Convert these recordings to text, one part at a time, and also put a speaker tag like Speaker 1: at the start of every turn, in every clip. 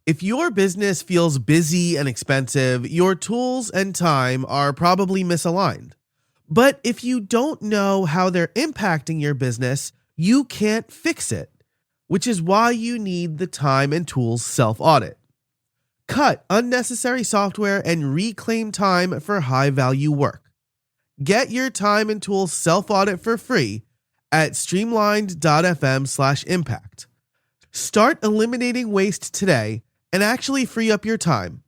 Speaker 1: If your business feels busy and expensive, your tools and time are probably misaligned. But if you don't know how they're impacting your business, you can't fix it, which is why you need the time and tools self-audit. Cut unnecessary software and reclaim time for high-value work. Get your time and tools self-audit for free at streamlined.fm/impact. Start eliminating waste today and actually free up your time.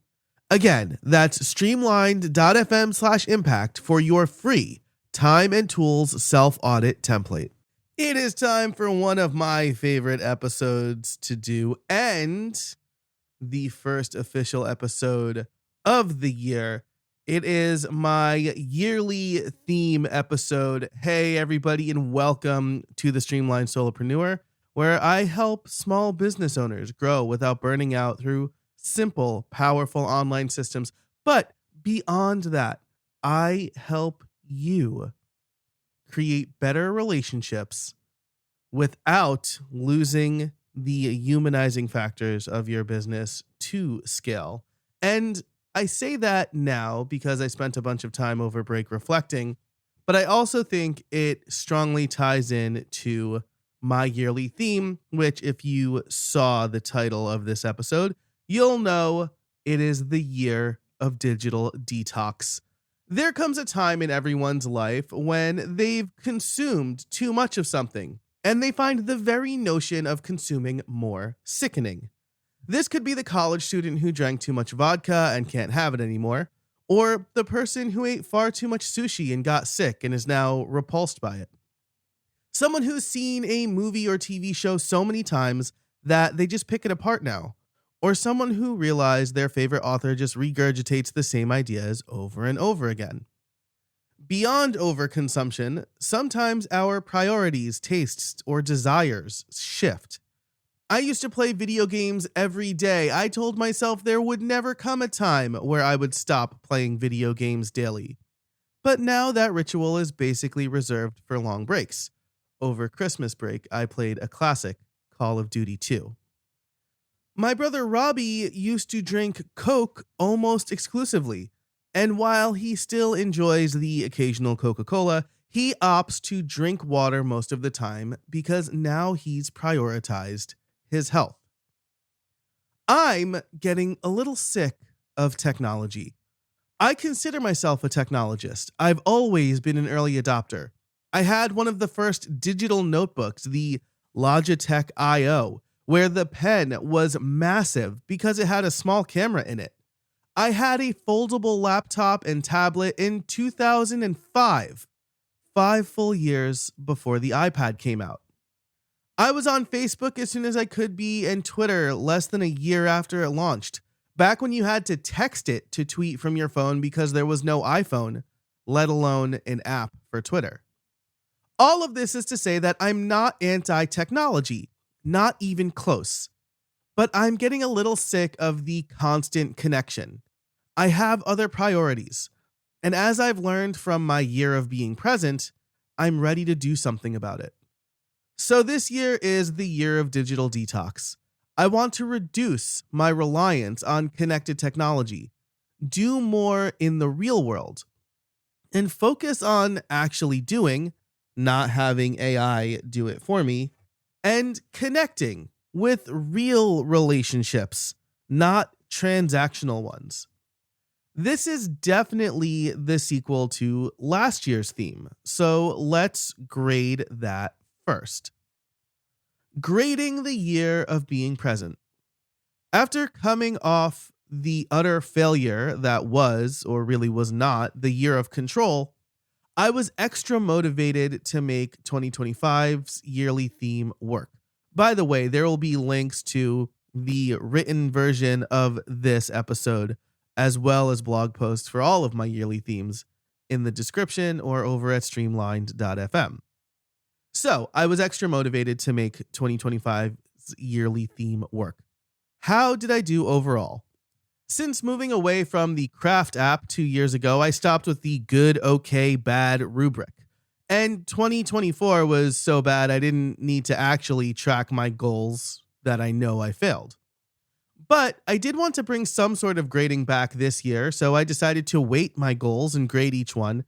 Speaker 1: Again, that's streamlined.fm/impact for your free time and tools self-audit template. It is time for one of my favorite episodes to do, and the first official episode of the year. It is my yearly theme episode. Hey, everybody, and welcome to the Streamlined Solopreneur, where I help small business owners grow without burning out through simple, powerful online systems. But beyond that, I help you create better relationships without losing the humanizing factors of your business to scale. And I say that now because I spent a bunch of time over break reflecting, but I also think it strongly ties in to my yearly theme, which if you saw the title of this episode, you'll know it is the year of digital detox. There comes a time in everyone's life when they've consumed too much of something, and they find the very notion of consuming more sickening. This could be the college student who drank too much vodka and can't have it anymore, or the person who ate far too much sushi and got sick and is now repulsed by it. Someone who's seen a movie or TV show so many times that they just pick it apart now. Or someone who realized their favorite author just regurgitates the same ideas over and over again. Beyond overconsumption, sometimes our priorities, tastes, or desires shift. I used to play video games every day. I told myself there would never come a time where I would stop playing video games daily. But now that ritual is basically reserved for long breaks. Over Christmas break, I played a classic, Call of Duty 2. My brother Robbie used to drink Coke almost exclusively, and while he still enjoys the occasional Coca-Cola, he opts to drink water most of the time because now he's prioritized his health. I'm getting a little sick of technology. I consider myself a technologist. I've always been an early adopter. I had one of the first digital notebooks, the Logitech IO, where the pen was massive because it had a small camera in it. I had a foldable laptop and tablet in 2005, 5 full years before the iPad came out. I was on Facebook as soon as I could be, and Twitter less than a year after it launched, back when you had to text it to tweet from your phone because there was no iPhone, let alone an app for Twitter. All of this is to say that I'm not anti-technology. Not even close. But I'm getting a little sick of the constant connection. I have other priorities. And as I've learned from my year of being present, I'm ready to do something about it. So this year is the year of digital detox. I want to reduce my reliance on connected technology, do more in the real world, and focus on actually doing, not having AI do it for me, and connecting with real relationships, not transactional ones. This is definitely the sequel to last year's theme, so let's grade that first. Grading the year of being present. After coming off the utter failure that was, or really was not, the year of control, I was extra motivated to make 2025's yearly theme work. By the way, there will be links to the written version of this episode, as well as blog posts for all of my yearly themes in the description or over at streamlined.fm. So I was extra motivated to make 2025's yearly theme work. How did I do overall? Since moving away from the Craft app 2 years ago, I stopped with the good, okay, bad rubric. And 2024 was so bad I didn't need to actually track my goals that I know I failed. But I did want to bring some sort of grading back this year, so I decided to weight my goals and grade each one,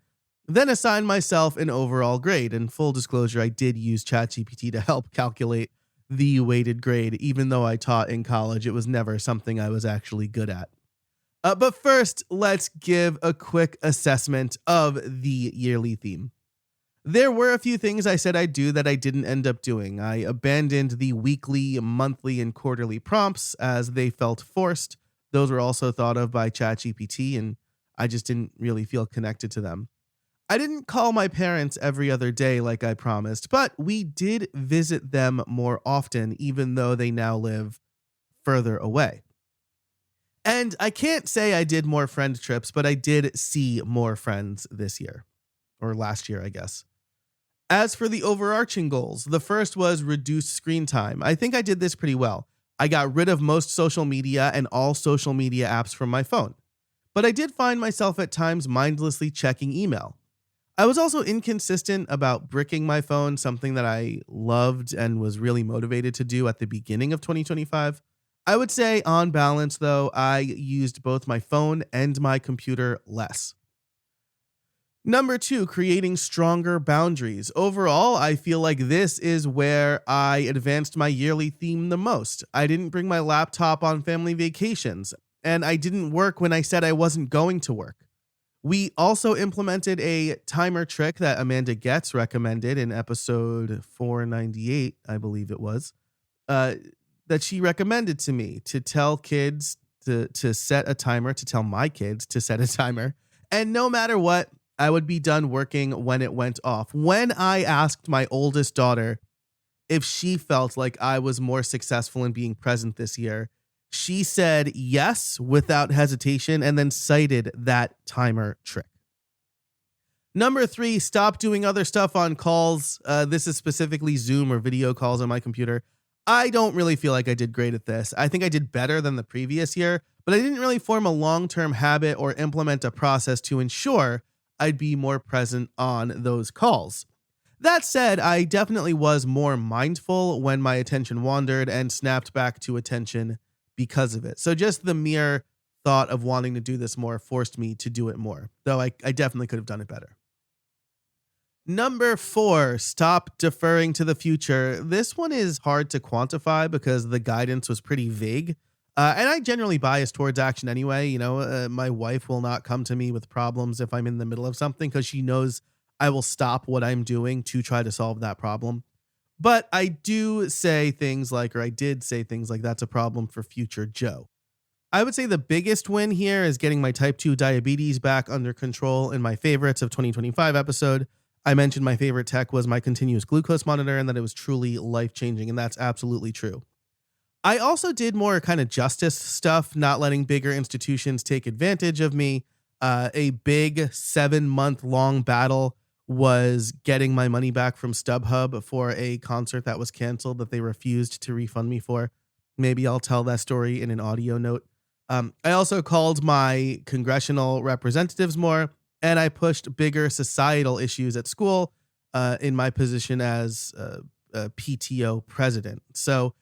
Speaker 1: then assign myself an overall grade. And full disclosure, I did use ChatGPT to help calculate the weighted grade. Even though I taught in college, it was never something I was actually good at. But first, let's give a quick assessment of the yearly theme. There were a few things I said I'd do that I didn't end up doing. I abandoned the weekly, monthly, and quarterly prompts as they felt forced. Those were also thought of by ChatGPT, and I just didn't really feel connected to them. I didn't call my parents every other day like I promised, but we did visit them more often, even though they now live further away. And I can't say I did more friend trips, but I did see more friends this year, or last year, I guess. As for the overarching goals, the first was reduce screen time. I think I did this pretty well. I got rid of most social media and all social media apps from my phone. But I did find myself at times mindlessly checking email. I was also inconsistent about bricking my phone, something that I loved and was really motivated to do at the beginning of 2025. I would say on balance, though, I used both my phone and my computer less. Number 2, creating stronger boundaries. Overall, I feel like this is where I advanced my yearly theme the most. I didn't bring my laptop on family vacations, and I didn't work when I said I wasn't going to work. We also implemented a timer trick that Amanda Getz recommended in episode 498, I believe it was, that she recommended to me to tell kids to set a timer, to tell my kids to set a timer. And no matter what, I would be done working when it went off. When I asked my oldest daughter if she felt like I was more successful in being present this year, she said yes without hesitation and then cited that timer trick. Number 3, stop doing other stuff on calls. This is specifically Zoom or video calls on my computer. I don't really feel like I did great at this. I think I did better than the previous year, but I didn't really form a long-term habit or implement a process to ensure I'd be more present on those calls. That said, I definitely was more mindful when my attention wandered and snapped back to attention because of it. So just the mere thought of wanting to do this more forced me to do it more, though I definitely could have done it better. Number 4, stop deferring to the future. This one is hard to quantify because the guidance was pretty vague. And I generally bias towards action anyway. My wife will not come to me with problems if I'm in the middle of something because she knows I will stop what I'm doing to try to solve that problem. But I do say things like, or I did say things like, that's a problem for future Joe. I would say the biggest win here is getting my type 2 diabetes back under control. In my favorites of 2025 episode, I mentioned my favorite tech was my continuous glucose monitor and that it was truly life-changing, and that's absolutely true. I also did more kind of justice stuff, not letting bigger institutions take advantage of me. A big 7-month-long battle was getting my money back from StubHub for a concert that was canceled that they refused to refund me for. Maybe I'll tell that story in an audio note. I also called my congressional representatives more, and I pushed bigger societal issues at school in my position as a PTO president. So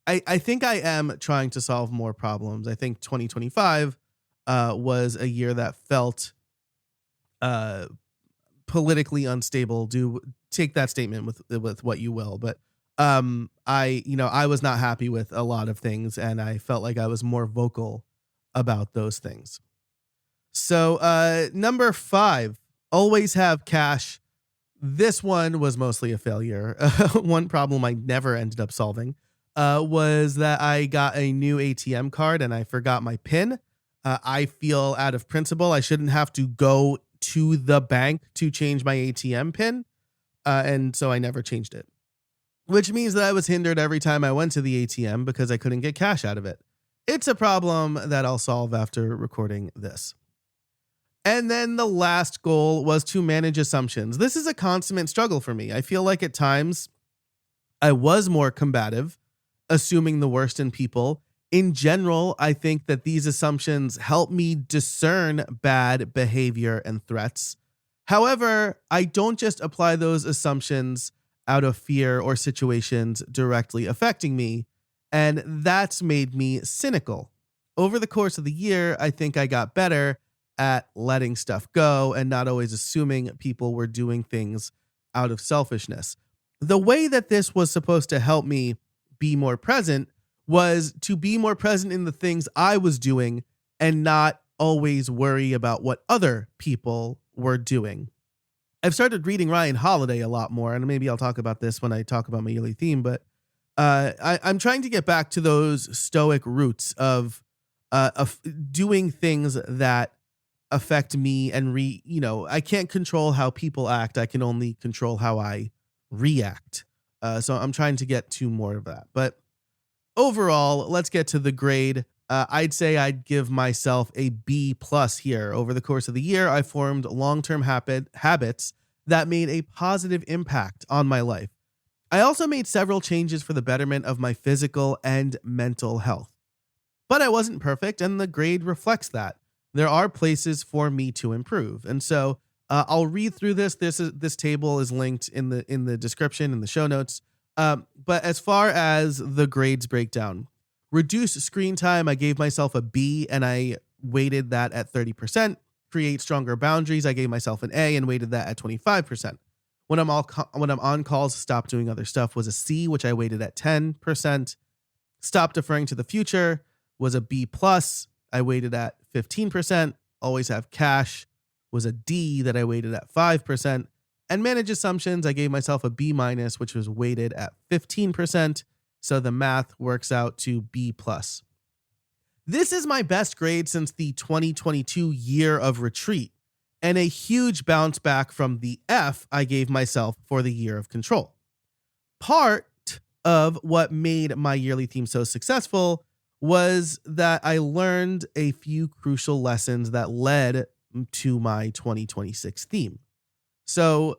Speaker 1: I think I am trying to solve more problems. I think 2025 was a year that felt politically unstable. Do take that statement with what you will, but I was not happy with a lot of things, and I felt like I was more vocal about those things. So number 5, always have cash. This one was mostly a failure. One problem I never ended up solving was that I got a new ATM card and I forgot my PIN. I feel out of principle I shouldn't have to go to the bank to change my ATM PIN. And so I never changed it, which means that I was hindered every time I went to the ATM because I couldn't get cash out of it. It's a problem that I'll solve after recording this. And then the last goal was to manage assumptions. This is a consummate struggle for me. I feel like at times I was more combative, assuming the worst in people. In general, I think that these assumptions help me discern bad behavior and threats. However, I don't just apply those assumptions out of fear or situations directly affecting me. And that's made me cynical. Over the course of the year, I think I got better at letting stuff go and not always assuming people were doing things out of selfishness. The way that this was supposed to help me be more present was to be more present in the things I was doing and not always worry about what other people were doing. I've started reading Ryan Holiday a lot more, and maybe I'll talk about this when I talk about my yearly theme, but I'm trying to get back to those stoic roots of doing things that affect me and I can't control how people act. I can only control how I react. So I'm trying to get to more of that. But overall, let's get to the grade. I'd say I'd give myself a B+ here. Over the course of the year, I formed long-term habits that made a positive impact on my life. I also made several changes for the betterment of my physical and mental health. But I wasn't perfect, and the grade reflects that. There are places for me to improve. And so I'll read through this. This table is linked in the description, in the show notes. But as far as the grades breakdown, reduce screen time, I gave myself a B and I weighted that at 30%. Create stronger boundaries, I gave myself an A and weighted that at 25%. When I'm on calls, stop doing other stuff was a C, which I weighted at 10%. Stop deferring to the future was a B+. I weighted at 15%. Always have cash was a D that I weighted at 5%. And manage assumptions, I gave myself a B-, which was weighted at 15%. So the math works out to B+. This is my best grade since the 2022 year of retreat, and a huge bounce back from the F I gave myself for the year of control. Part of what made my yearly theme so successful was that I learned a few crucial lessons that led to my 2026 theme. So,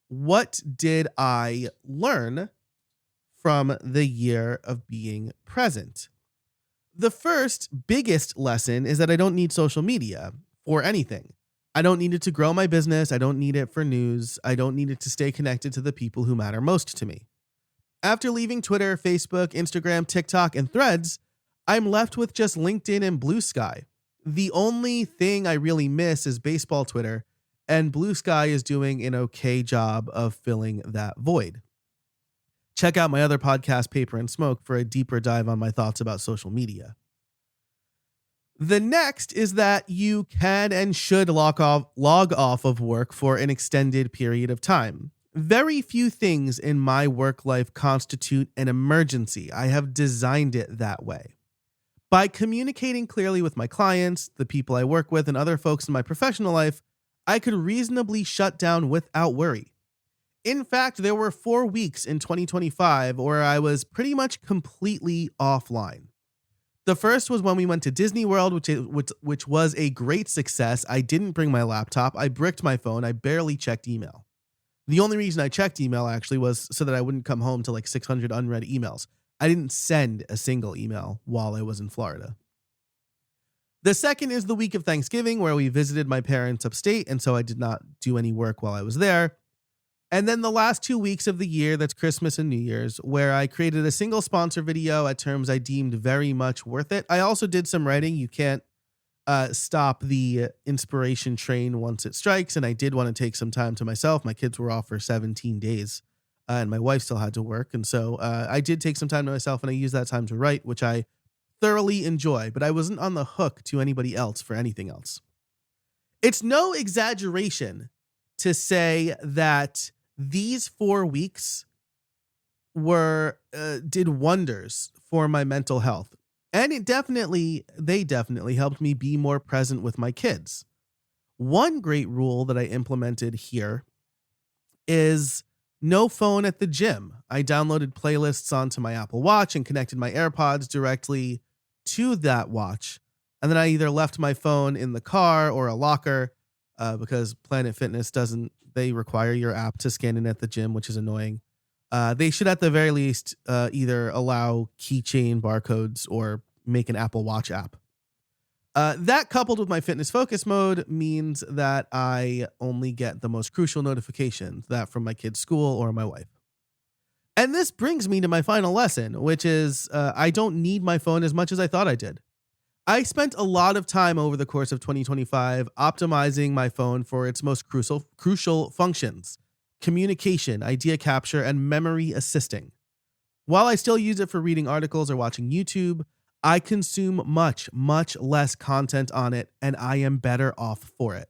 Speaker 1: what did I learn from the year of being present? The first biggest lesson is that I don't need social media for anything. I don't need it to grow my business. I don't need it for news. I don't need it to stay connected to the people who matter most to me. After leaving Twitter, Facebook, Instagram, TikTok, and Threads, I'm left with just LinkedIn and Blue Sky. The only thing I really miss is baseball Twitter, and Blue Sky is doing an okay job of filling that void. Check out my other podcast, Paper and Smoke, for a deeper dive on my thoughts about social media. The next is that you can and should log off of work for an extended period of time. Very few things in my work life constitute an emergency. I have designed it that way. By communicating clearly with my clients, the people I work with, and other folks in my professional life, I could reasonably shut down without worry. In fact, there were 4 weeks in 2025 where I was pretty much completely offline. The first was when we went to Disney World, which was a great success. I didn't bring my laptop. I bricked my phone. I barely checked email. The only reason I checked email actually was so that I wouldn't come home to like 600 unread emails. I didn't send a single email while I was in Florida. The second is the week of Thanksgiving, where we visited my parents upstate, and so I did not do any work while I was there. And then the last 2 weeks of the year, that's Christmas and New Year's, where I created a single sponsor video at terms I deemed very much worth it. I also did some writing. You can't stop the inspiration train once it strikes, and I did want to take some time to myself. My kids were off for 17 days, and my wife still had to work. And so I did take some time to myself, and I used that time to write, which I thoroughly enjoy, but I wasn't on the hook to anybody else for anything else. It's no exaggeration to say that these 4 weeks did wonders for my mental health. And they definitely helped me be more present with my kids. One great rule that I implemented here is no phone at the gym. I downloaded playlists onto my Apple Watch and connected my AirPods directly to that watch. And then I either left my phone in the car or a locker because Planet Fitness they require your app to scan in at the gym, which is annoying. They should at the very least either allow keychain barcodes or make an Apple Watch app. That coupled with my fitness focus mode means that I only get the most crucial notifications, that from my kid's school or my wife. And this brings me to my final lesson, which is I don't need my phone as much as I thought I did. I spent a lot of time over the course of 2025 optimizing my phone for its most crucial functions: communication, idea capture, and memory assisting. While I still use it for reading articles or watching YouTube, I consume much less content on it, and I am better off for it.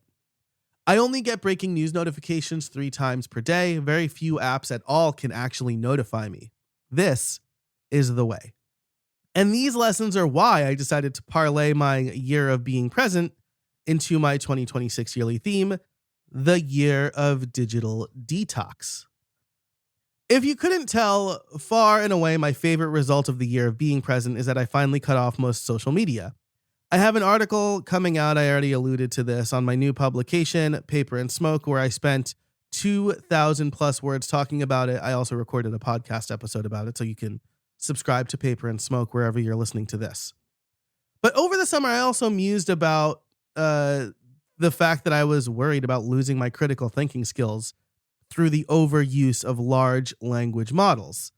Speaker 1: I only get breaking news notifications 3 times per day. Very few apps at all can actually notify me. This is the way. And these lessons are why I decided to parlay my year of being present into my 2026 yearly theme, the year of digital detox. If you couldn't tell, far and away my favorite result of the year of being present is that I finally cut off most social media. I have an article coming out, I already alluded to this, on my new publication, Paper and Smoke, where I spent 2,000 plus words talking about it. I also recorded a podcast episode about it, so you can subscribe to Paper and Smoke wherever you're listening to this. But over the summer, I also mused about the fact that I was worried about losing my critical thinking skills through the overuse of large language models.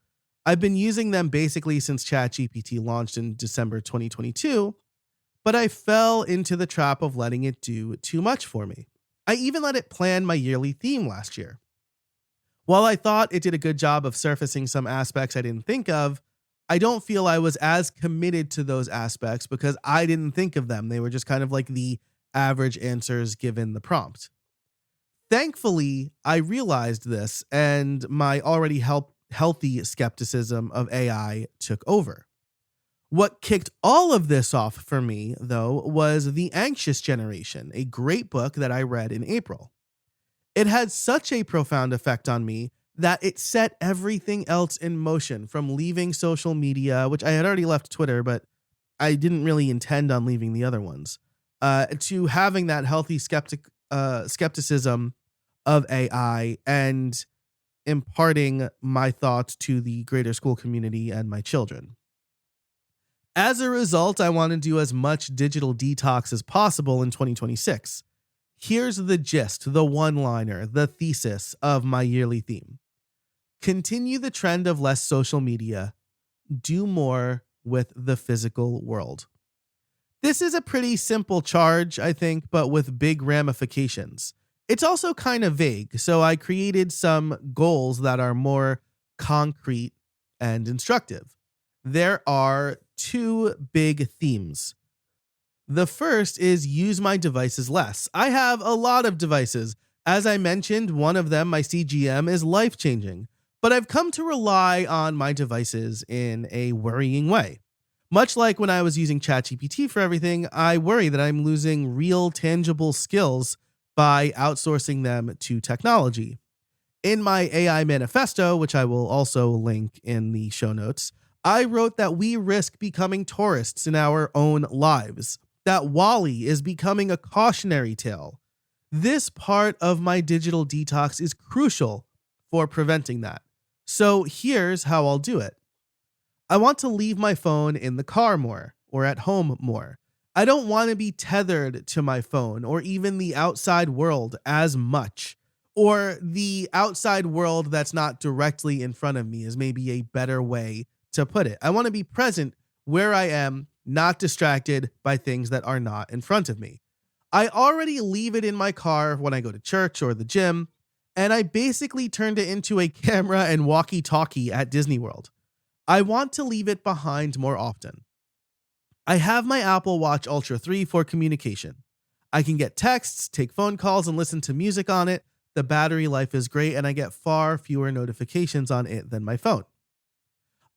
Speaker 1: I've been using them basically since ChatGPT launched in December 2022, but I fell into the trap of letting it do too much for me. I even let it plan my yearly theme last year. While I thought it did a good job of surfacing some aspects I didn't think of, I don't feel I was as committed to those aspects because I didn't think of them. They were just kind of like the average answers given the prompt. Thankfully, I realized this, and my already healthy skepticism of AI took over. What kicked all of this off for me, though, was The Anxious Generation, a great book that I read in April. It had such a profound effect on me that it set everything else in motion, from leaving social media, which I had already left Twitter, but I didn't really intend on leaving the other ones, to having that healthy skepticism of AI and imparting my thoughts to the greater school community and my children. As a result, I want to do as much digital detox as possible in 2026. Here's the gist, the one-liner, the thesis of my yearly theme. Continue the trend of less social media. Do more with the physical world. This is a pretty simple charge, I think, but with big ramifications. It's also kind of vague, so I created some goals that are more concrete and instructive. There are 2 big themes. The first is use my devices less. I have a lot of devices. As I mentioned, one of them, my CGM, is life-changing, but I've come to rely on my devices in a worrying way. Much like when I was using ChatGPT for everything, I worry that I'm losing real, tangible skills by outsourcing them to technology. In my AI manifesto, which I will also link in the show notes, I wrote that we risk becoming tourists in our own lives, that WALL-E is becoming a cautionary tale. This part of my digital detox is crucial for preventing that. So here's how I'll do it. I want to leave my phone in the car more, or at home more. I don't want to be tethered to my phone or even the outside world as much, or the outside world that's not directly in front of me is maybe a better way to put it. I want to be present where I am, not distracted by things that are not in front of me. I already leave it in my car when I go to church or the gym, and I basically turned it into a camera and walkie-talkie at Disney World. I want to leave it behind more often. I have my Apple Watch Ultra 3 for communication. I can get texts, take phone calls, and listen to music on it. The battery life is great, and I get far fewer notifications on it than my phone.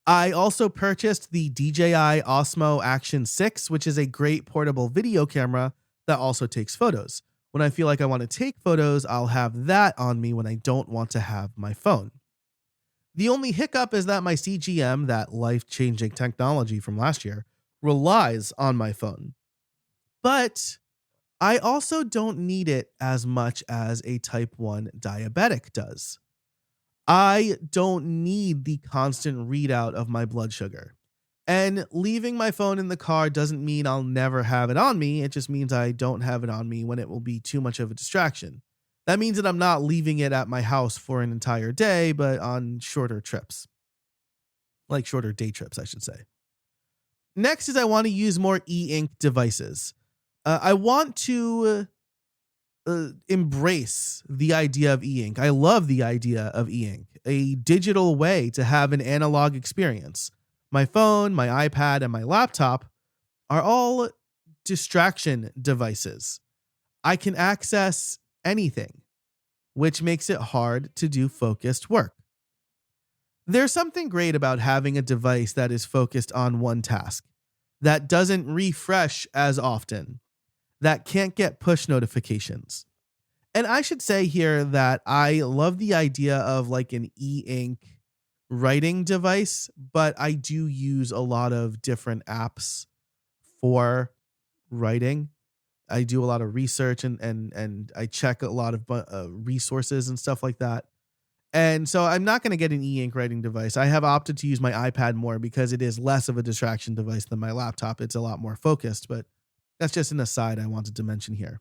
Speaker 1: I also purchased the DJI Osmo Action 6, which is a great portable video camera that also takes photos. When I feel like I want to take photos, I'll have that on me when I don't want to have my phone. The only hiccup is that my CGM, that life-changing technology from last year, relies on my phone. But I also don't need it as much as a type 1 diabetic does. I don't need the constant readout of my blood sugar. And leaving my phone in the car doesn't mean I'll never have it on me. It just means I don't have it on me when it will be too much of a distraction. That means that I'm not leaving it at my house for an entire day, but on shorter trips. like shorter day trips, I should say. Next is I want to use more e-ink devices. I want to embrace the idea of e-ink. I love the idea of e-ink, a digital way to have an analog experience. My phone, my iPad, and my laptop are all distraction devices. I can access anything, which makes it hard to do focused work. There's something great about having a device that is focused on one task, that doesn't refresh as often, that can't get push notifications. And I should say here that I love the idea of like an e-ink writing device, but I do use a lot of different apps for writing. I do a lot of research and I check a lot of resources and stuff like that. And so I'm not going to get an e-ink writing device. I have opted to use my iPad more because it is less of a distraction device than my laptop. It's a lot more focused, but that's just an aside I wanted to mention here.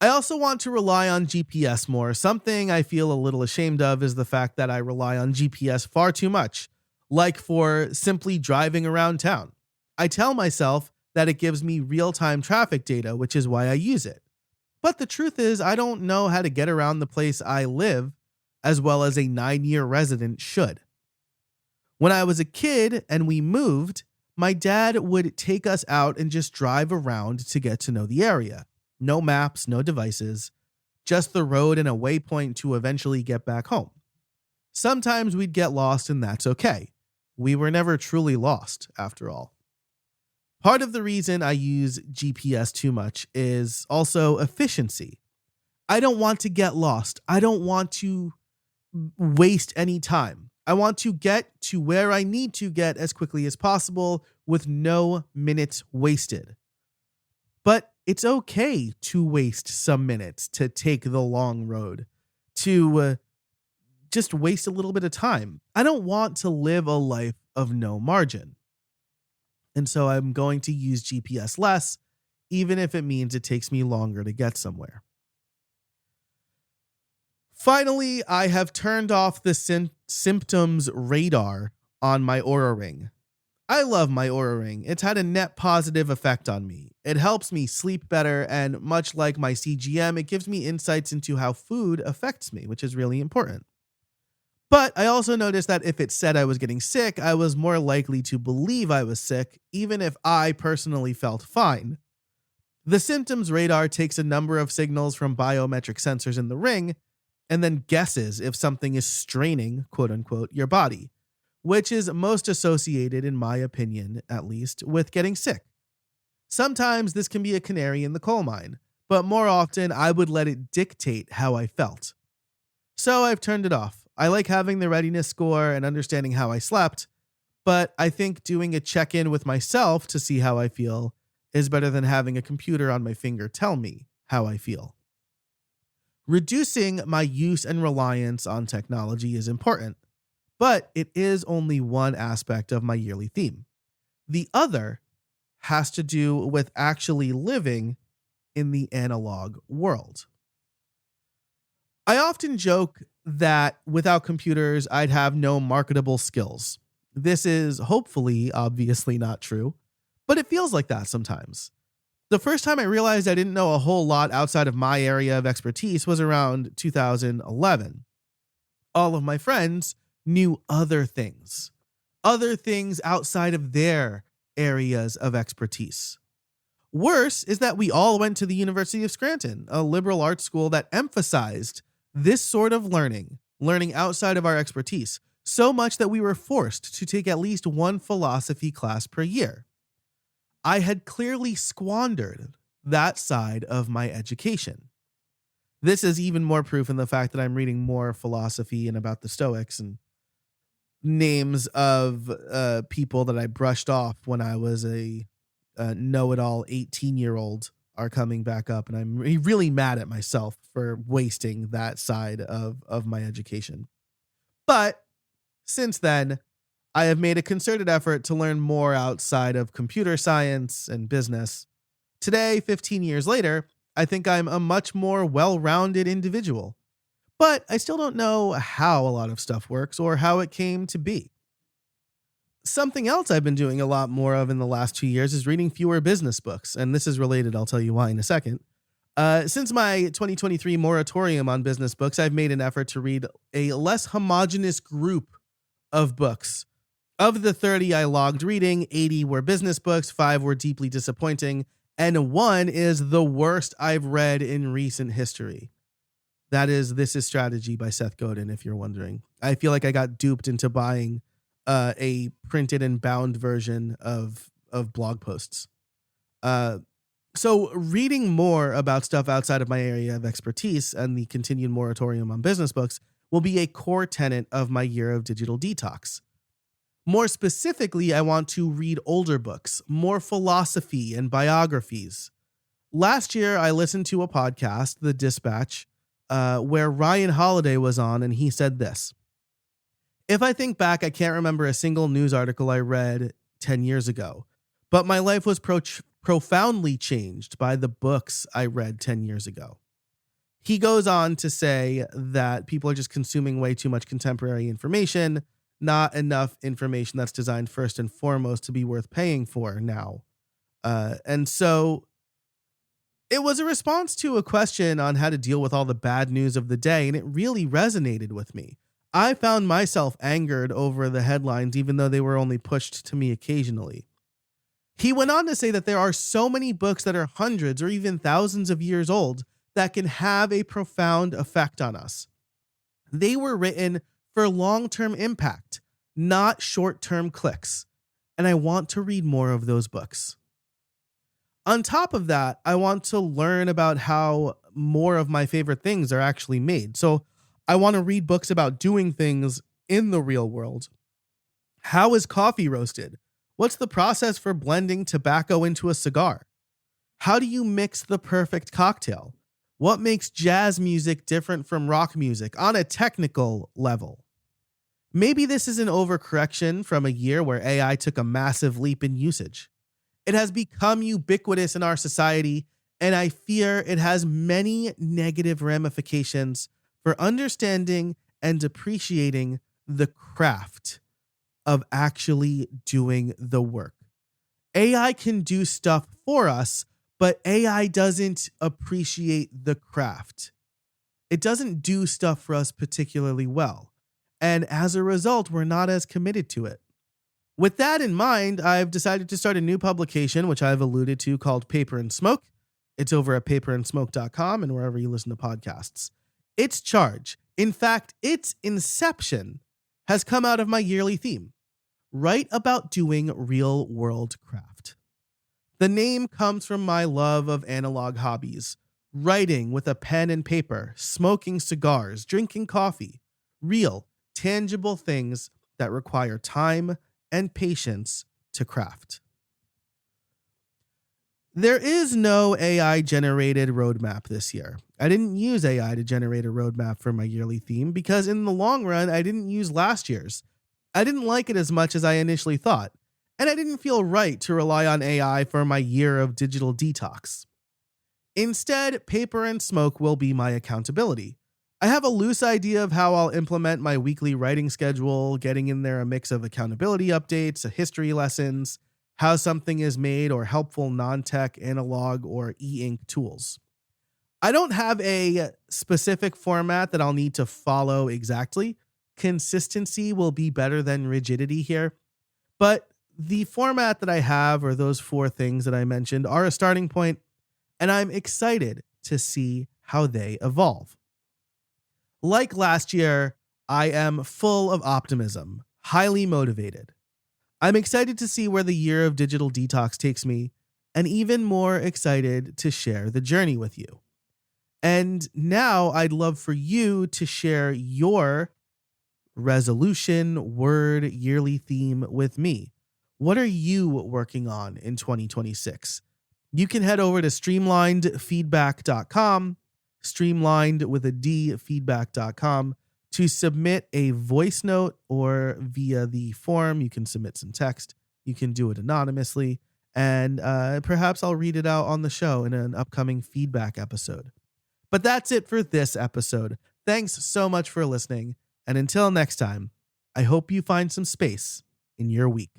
Speaker 1: I also want to rely on GPS more. Something I feel a little ashamed of is the fact that I rely on GPS far too much, like for simply driving around town. I tell myself that it gives me real-time traffic data, which is why I use it. But the truth is, I don't know how to get around the place I live as well as a 9-year resident should. When I was a kid and we moved, my dad would take us out and just drive around to get to know the area. No maps, no devices, just the road and a waypoint to eventually get back home. Sometimes we'd get lost, and that's okay. We were never truly lost, after all. Part of the reason I use GPS too much is also efficiency. I don't want to get lost. I don't want to waste any time. I want to get to where I need to get as quickly as possible with no minutes wasted. But it's okay to waste some minutes, to take the long road, to just waste a little bit of time. I don't want to live a life of no margin. And so I'm going to use GPS less, even if it means it takes me longer to get somewhere. Finally, I have turned off the symptoms radar on my Oura Ring. I love my Oura Ring. It's had a net positive effect on me. It helps me sleep better, and much like my CGM, it gives me insights into how food affects me, which is really important. But I also noticed that if it said I was getting sick, I was more likely to believe I was sick, even if I personally felt fine. The symptoms radar takes a number of signals from biometric sensors in the ring, and then guesses if something is straining, quote unquote, your body, which is most associated, in my opinion, at least, with getting sick. Sometimes this can be a canary in the coal mine, but more often I would let it dictate how I felt. So I've turned it off. I like having the readiness score and understanding how I slept, but I think doing a check-in with myself to see how I feel is better than having a computer on my finger tell me how I feel. Reducing my use and reliance on technology is important, but it is only one aspect of my yearly theme. The other has to do with actually living in the analog world. I often joke that without computers, I'd have no marketable skills. This is hopefully obviously not true, but it feels like that sometimes. The first time I realized I didn't know a whole lot outside of my area of expertise was around 2011. All of my friends knew other things outside of their areas of expertise. Worse is that we all went to the University of Scranton, a liberal arts school that emphasized this sort of learning outside of our expertise, so much that we were forced to take at least one philosophy class per year. I had clearly squandered that side of my education. This is even more proof in the fact that I'm reading more philosophy and about the Stoics, and names of people that I brushed off when I was a know-it-all 18-year-old are coming back up, and I'm really mad at myself for wasting that side of my education. But since then, I have made a concerted effort to learn more outside of computer science and business. Today, 15 years later, I think I'm a much more well-rounded individual. But I still don't know how a lot of stuff works or how it came to be. Something else I've been doing a lot more of in the last 2 years is reading fewer business books. And this is related. I'll tell you why in a second. Since my 2023 moratorium on business books, I've made an effort to read a less homogenous group of books. Of the 30 I logged reading, 80 were business books, 5 were deeply disappointing, and 1 is the worst I've read in recent history. That is This Is Strategy by Seth Godin, if you're wondering. I feel like I got duped into buying a printed and bound version of blog posts. So reading more about stuff outside of my area of expertise and the continued moratorium on business books will be a core tenet of my year of digital detox. More specifically, I want to read older books, more philosophy and biographies. Last year, I listened to a podcast, The Dispatch, where Ryan Holiday was on, and he said this: "If I think back, I can't remember a single news article I read 10 years ago, but my life was profoundly changed by the books I read 10 years ago." He goes on to say that people are just consuming way too much contemporary information, not enough information that's designed first and foremost to be worth paying for now. And so it was a response to a question on how to deal with all the bad news of the day, and it really resonated with me. I found myself angered over the headlines, even though they were only pushed to me occasionally. He went on to say that there are so many books that are hundreds or even thousands of years old that can have a profound effect on us. They were written for long-term impact, not short-term clicks, and I want to read more of those books. On top of that, I want to learn about how more of my favorite things are actually made. So I want to read books about doing things in the real world. How is coffee roasted? What's the process for blending tobacco into a cigar? How do you mix the perfect cocktail? What makes jazz music different from rock music on a technical level? Maybe this is an overcorrection from a year where AI took a massive leap in usage. It has become ubiquitous in our society, and I fear it has many negative ramifications for understanding and appreciating the craft of actually doing the work. AI can do stuff for us, but AI doesn't appreciate the craft. It doesn't do stuff for us particularly well. And as a result, we're not as committed to it. With that in mind, I've decided to start a new publication, which I've alluded to, called Paper and Smoke. It's over at paperandsmoke.com and wherever you listen to podcasts. Its charge, in fact, its inception, has come out of my yearly theme: write about doing real world craft. The name comes from my love of analog hobbies: writing with a pen and paper, smoking cigars, drinking coffee, real, tangible things that require time and patience to craft. There is no AI-generated roadmap this year. I didn't use AI to generate a roadmap for my yearly theme because in the long run, I didn't use last year's. I didn't like it as much as I initially thought, and I didn't feel right to rely on AI for my year of digital detox. Instead, Paper and Smoke will be my accountability. I have a loose idea of how I'll implement my weekly writing schedule, getting in there a mix of accountability updates, history lessons, how something is made, or helpful non-tech analog or e-ink tools. I don't have a specific format that I'll need to follow exactly. Consistency will be better than rigidity here. But the format that I have, or those 4 things that I mentioned, are a starting point, and I'm excited to see how they evolve. Like last year, I am full of optimism, highly motivated. I'm excited to see where the year of digital detox takes me, and even more excited to share the journey with you. And now I'd love for you to share your resolution, word, yearly theme with me. What are you working on in 2026? You can head over to streamlinedfeedback.com, streamlined with a D, feedback.com, to submit a voice note, or via the form, you can submit some text. You can do it anonymously, and perhaps I'll read it out on the show in an upcoming feedback episode. But that's it for this episode. Thanks so much for listening, and until next time, I hope you find some space in your week.